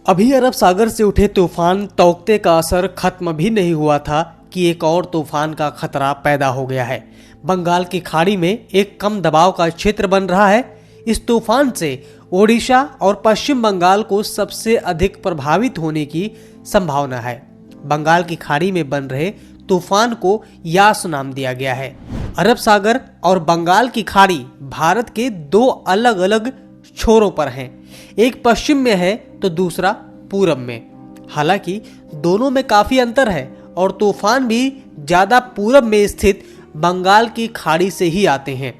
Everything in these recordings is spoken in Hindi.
अभी अरब सागर से उठे तूफान तौकते का असर खत्म भी नहीं हुआ था कि एक और तूफान का खतरा पैदा हो गया है। बंगाल की खाड़ी में एक कम दबाव का क्षेत्र बन रहा है। इस तूफान से ओडिशा और पश्चिम बंगाल को सबसे अधिक प्रभावित होने की संभावना है। बंगाल की खाड़ी में बन रहे तूफान को यास नाम दिया गया है। अरब सागर और बंगाल की खाड़ी भारत के दो अलग अलग छोरों पर हैं। एक पश्चिम में है तो दूसरा पूरब में। हालांकि दोनों में काफी अंतर है और तूफान भी ज्यादा पूरब में स्थित बंगाल की खाड़ी से ही आते हैं।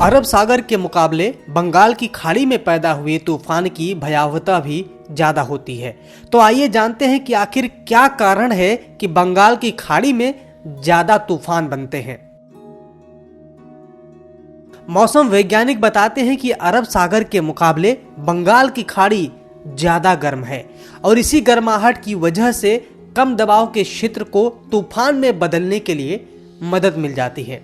अरब सागर के मुकाबले बंगाल की खाड़ी में पैदा हुए तूफान की भयावहता भी ज्यादा होती है। तो आइए जानते हैं कि आखिर क्या कारण है कि बंगाल की खाड़ी में ज्यादा तूफान बनते हैं। मौसम वैज्ञानिक बताते हैं कि अरब सागर के मुकाबले बंगाल की खाड़ी ज्यादा गर्म है और इसी गर्माहट की वजह से कम दबाव के क्षेत्र को तूफान में बदलने के लिए मदद मिल जाती है।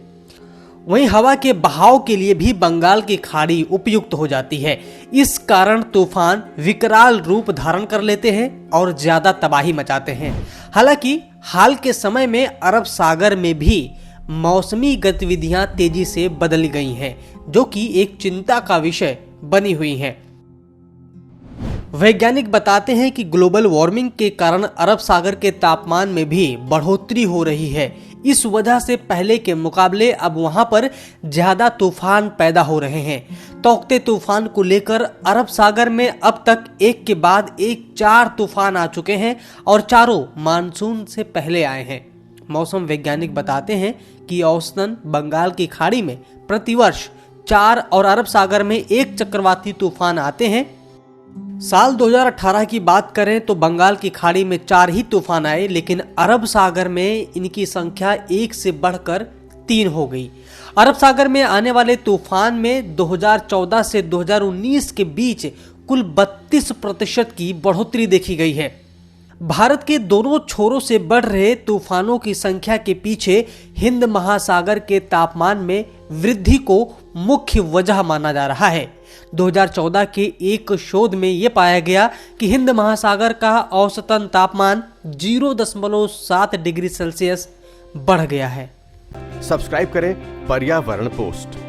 वहीं हवा के बहाव के लिए भी बंगाल की खाड़ी उपयुक्त हो जाती है। इस कारण तूफान विकराल रूप धारण कर लेते हैं और ज्यादा तबाही मचाते हैं। हालांकि हाल के समय में अरब सागर में भी मौसमी गतिविधियां तेजी से बदल गई हैं, जो कि एक चिंता का विषय बनी हुई हैं। वैज्ञानिक बताते हैं कि ग्लोबल वार्मिंग के कारण अरब सागर के तापमान में भी बढ़ोतरी हो रही है। इस वजह से पहले के मुकाबले अब वहां पर ज्यादा तूफान पैदा हो रहे हैं। तौकते तूफान को लेकर अरब सागर में अब तक एक के बाद एक 4 तूफान आ चुके हैं और चारों मानसून से पहले आए हैं। मौसम वैज्ञानिक बताते हैं कि औसतन बंगाल की खाड़ी में प्रतिवर्ष 4 और अरब सागर में 1 चक्रवाती तूफान आते हैं। साल 2018 की बात करें तो बंगाल की खाड़ी में 4 ही तूफान आए, लेकिन अरब सागर में इनकी संख्या 1 से बढ़कर 3 हो गई। अरब सागर में आने वाले तूफान में 2014 से 2019 के बीच कुल 32% की बढ़ोतरी देखी गई है। भारत के दोनों छोरों से बढ़ रहे तूफानों की संख्या के पीछे हिंद महासागर के तापमान में वृद्धि को मुख्य वजह माना जा रहा है। 2014 के एक शोध में यह पाया गया कि हिंद महासागर का औसतन तापमान 0.7 डिग्री सेल्सियस बढ़ गया है। सब्सक्राइब करें पर्यावरण पोस्ट।